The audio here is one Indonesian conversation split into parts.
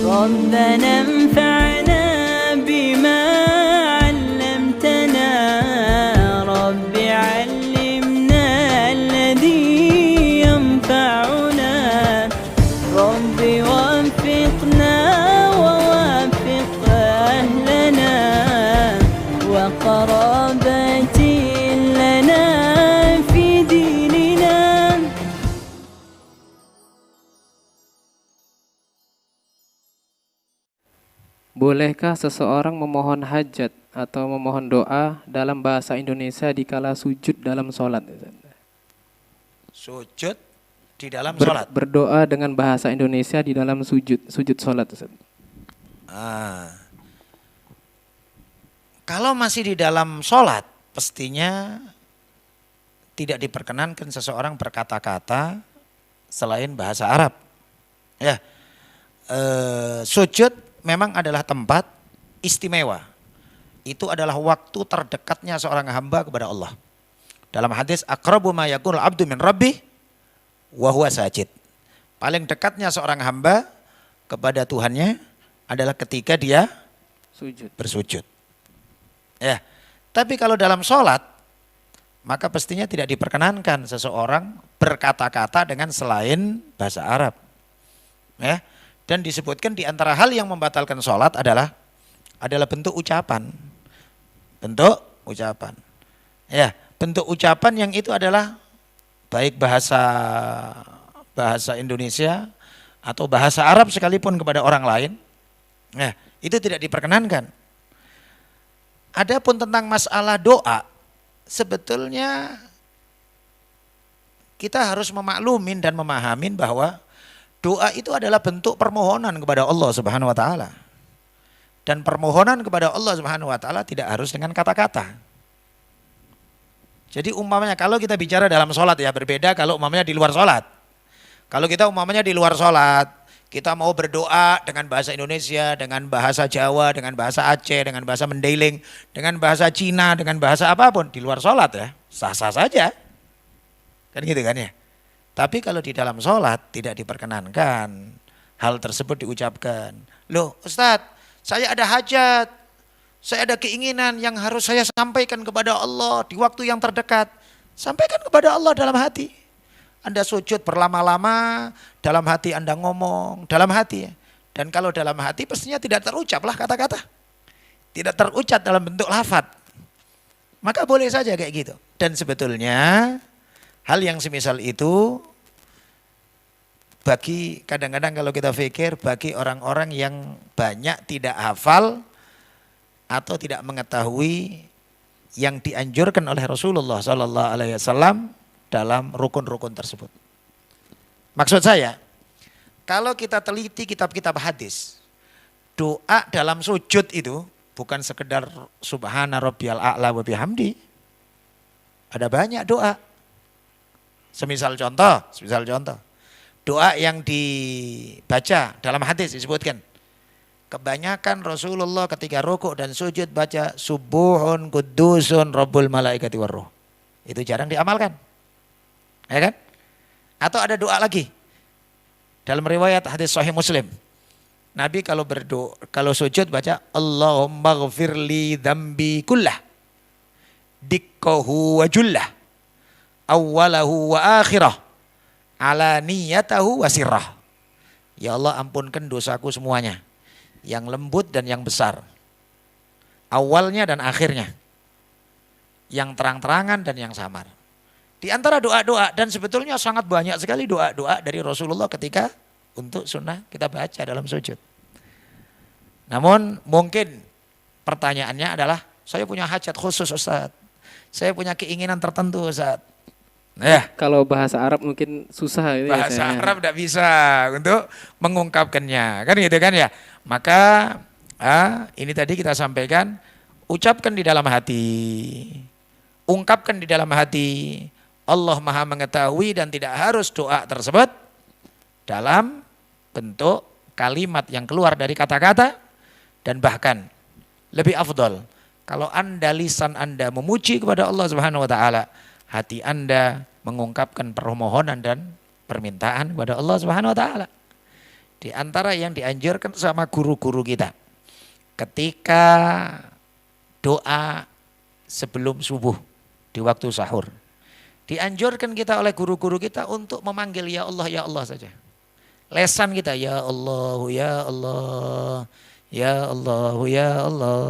ربنا انفعنا بما علمتنا رب علمنا الذي ينفعنا رب وفقنا ووفق أهلنا وقرابتي لنا في ديننا. Bolehkah seseorang memohon hajat atau memohon doa dalam bahasa Indonesia dikala sujud dalam sholat? Sujud di dalam sholat. Berdoa dengan bahasa Indonesia di dalam sujud sholat. Kalau masih di dalam sholat, pastinya tidak diperkenankan seseorang berkata-kata selain bahasa Arab. Ya, sujud memang adalah tempat istimewa. Itu adalah waktu terdekatnya seorang hamba kepada Allah. Dalam hadis aqrabu ma yakunul abdu min rabbih wa huwa sajid. Paling dekatnya seorang hamba kepada Tuhannya adalah ketika dia bersujud. Ya. Tapi kalau dalam sholat, maka pastinya tidak diperkenankan seseorang berkata-kata dengan selain bahasa Arab. Ya. Dan disebutkan di antara hal yang membatalkan sholat adalah bentuk ucapan. Bentuk ucapan. Ya, bentuk ucapan yang itu adalah baik bahasa Indonesia atau bahasa Arab sekalipun kepada orang lain. Ya, itu tidak diperkenankan. Adapun tentang masalah doa, sebetulnya kita harus memaklumin dan memahamin bahwa doa itu adalah bentuk permohonan kepada Allah Subhanahu wa taala. Dan permohonan kepada Allah Subhanahu wa taala tidak harus dengan kata-kata. Jadi umpamanya kalau kita bicara dalam sholat ya berbeda kalau umpamanya di luar sholat. Kalau kita umpamanya di luar sholat, kita mau berdoa dengan bahasa Indonesia, dengan bahasa Jawa, dengan bahasa Aceh, dengan bahasa Mandailing, dengan bahasa Cina, dengan bahasa apapun di luar sholat ya, sah-sah saja. Kan gitu kan ya. Tapi kalau di dalam sholat tidak diperkenankan hal tersebut diucapkan. Loh Ustadz, saya ada hajat, saya ada keinginan yang harus saya sampaikan kepada Allah di waktu yang terdekat. Sampaikan kepada Allah dalam hati. Anda sujud berlama-lama, dalam hati Anda ngomong, dalam hati ya. Dan kalau dalam hati pastinya tidak terucaplah kata-kata. Tidak terucap dalam bentuk lafaz. Maka boleh saja kayak gitu. Dan sebetulnya hal yang semisal itu bagi kadang-kadang kalau kita pikir bagi orang-orang yang banyak tidak hafal atau tidak mengetahui yang dianjurkan oleh Rasulullah SAW dalam rukun-rukun tersebut. Maksud saya, kalau kita teliti kitab-kitab hadis, doa dalam sujud itu bukan sekedar subhana rabbiyal a'la wa bihamdi. Ada banyak doa. Semisal contoh, doa yang dibaca dalam hadis disebutkan. Kebanyakan Rasulullah ketika rukuk dan sujud baca subuhun kudusun rabbul malaikati warruh. Itu jarang diamalkan. Ya kan? Atau ada doa lagi. Dalam riwayat hadis sahih Muslim. Nabi kalau berdoa, kalau sujud baca Allahumma ghfirli dzambi kullah. Dikkahu wa jullah. Awwalahu wa akhirah. Ala niyatahu wa sirrah. Ya Allah ampunkan dosaku semuanya. Yang lembut dan yang besar. Awalnya dan akhirnya. Yang terang-terangan dan yang samar. Di antara doa-doa dan sebetulnya sangat banyak sekali doa-doa dari Rasulullah ketika untuk sunnah kita baca dalam sujud. Namun mungkin pertanyaannya adalah saya punya hajat khusus Ustaz. Saya punya keinginan tertentu Ustaz. Ya. Kalau bahasa Arab mungkin susah ini. Bahasa Arab tidak bisa untuk mengungkapkannya, kan gitu kan ya. Maka ini tadi kita sampaikan, ucapkan di dalam hati, ungkapkan di dalam hati. Allah Maha mengetahui dan tidak harus doa tersebut dalam bentuk kalimat yang keluar dari kata-kata. Dan bahkan lebih afdol kalau lisan Anda memuji kepada Allah Subhanahu wa taala, hati Anda mengungkapkan permohonan dan permintaan kepada Allah Subhanahu wa taala. Di antara yang dianjurkan sama guru-guru kita, ketika doa sebelum subuh di waktu sahur, dianjurkan kita oleh guru-guru kita untuk memanggil ya Allah saja. Lesan kita ya Allah, ya Allah, ya Allah, ya Allah,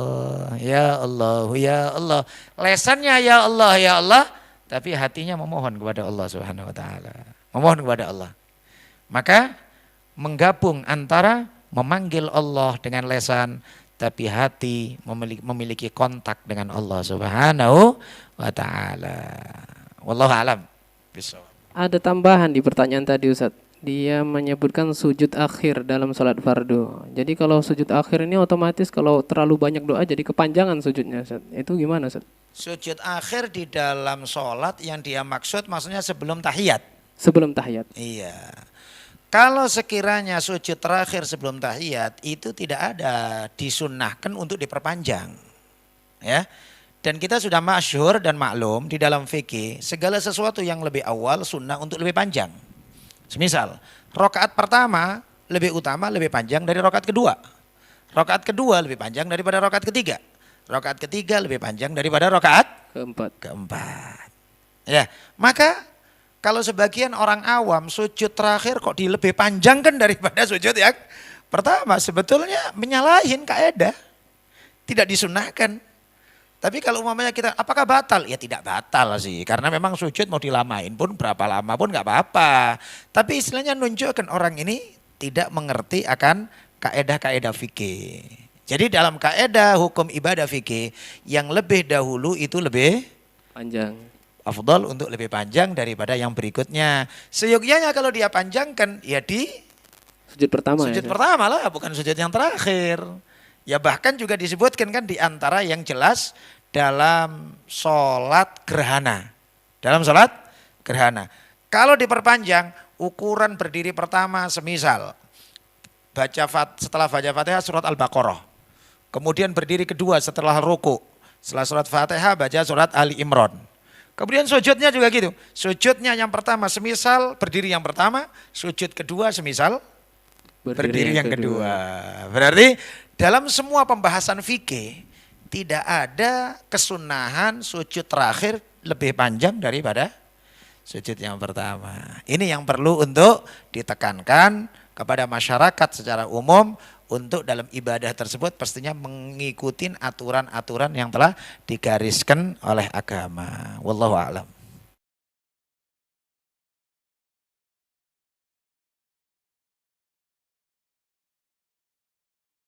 ya Allah, ya Allah. Lesannya ya Allah, tapi hatinya memohon kepada Allah Subhanahu wa taala. Memohon kepada Allah. Maka menggabung antara memanggil Allah dengan lesan, tapi hati memiliki kontak dengan Allah Subhanahu wa taala. Wallahu alam bissawab. Ada tambahan di pertanyaan tadi Ustaz. Dia menyebutkan sujud akhir dalam sholat fardu. Jadi kalau sujud akhir ini otomatis kalau terlalu banyak doa jadi kepanjangan sujudnya Ustaz. Itu gimana Ustaz? Sujud akhir di dalam sholat yang dia maksudnya sebelum tahiyat. Sebelum tahiyat. Iya. Kalau sekiranya sujud terakhir sebelum tahiyat itu tidak ada disunnahkan untuk diperpanjang. Ya. Dan kita sudah masyhur dan maklum di dalam fikih segala sesuatu yang lebih awal sunnah untuk lebih panjang. Semisal rakaat pertama lebih utama lebih panjang dari rakaat kedua. Rakaat kedua lebih panjang daripada rakaat ketiga. Rakaat ketiga lebih panjang daripada rakaat keempat. Ya, maka kalau sebagian orang awam sujud terakhir kok lebih panjangkan daripada sujud yang pertama, sebetulnya menyalahin kaidah. Tidak disunahkan. Tapi kalau umpamanya kita apakah batal? Ya tidak batal sih, karena memang sujud mau dilamain pun berapa lama pun nggak apa-apa. Tapi istilahnya nunjukkan orang ini tidak mengerti akan kaidah-kaidah fikih. Jadi dalam kaidah hukum ibadah fikih yang lebih dahulu itu lebih Panjang. afdal untuk lebih panjang daripada yang berikutnya. Seyogyanya kalau dia panjangkan ya di Sujud pertama sujud ya. pertama lah, bukan sujud yang terakhir. Ya bahkan juga disebutkan kan di antara yang jelas dalam sholat gerhana. Dalam sholat gerhana. Kalau diperpanjang ukuran berdiri pertama semisal setelah baca Fatihah surat Al-Baqarah. Kemudian berdiri kedua setelah ruku. Setelah surat Fatihah baca surat Ali Imran. Kemudian sujudnya juga gitu. Sujudnya yang pertama semisal berdiri yang pertama, sujud kedua semisal berdiri yang kedua. Berarti dalam semua pembahasan fikih tidak ada kesunahan sujud terakhir lebih panjang daripada sujud yang pertama. Ini yang perlu untuk ditekankan kepada masyarakat secara umum untuk dalam ibadah tersebut pastinya mengikuti aturan-aturan yang telah digariskan oleh agama. Wallahu a'lam.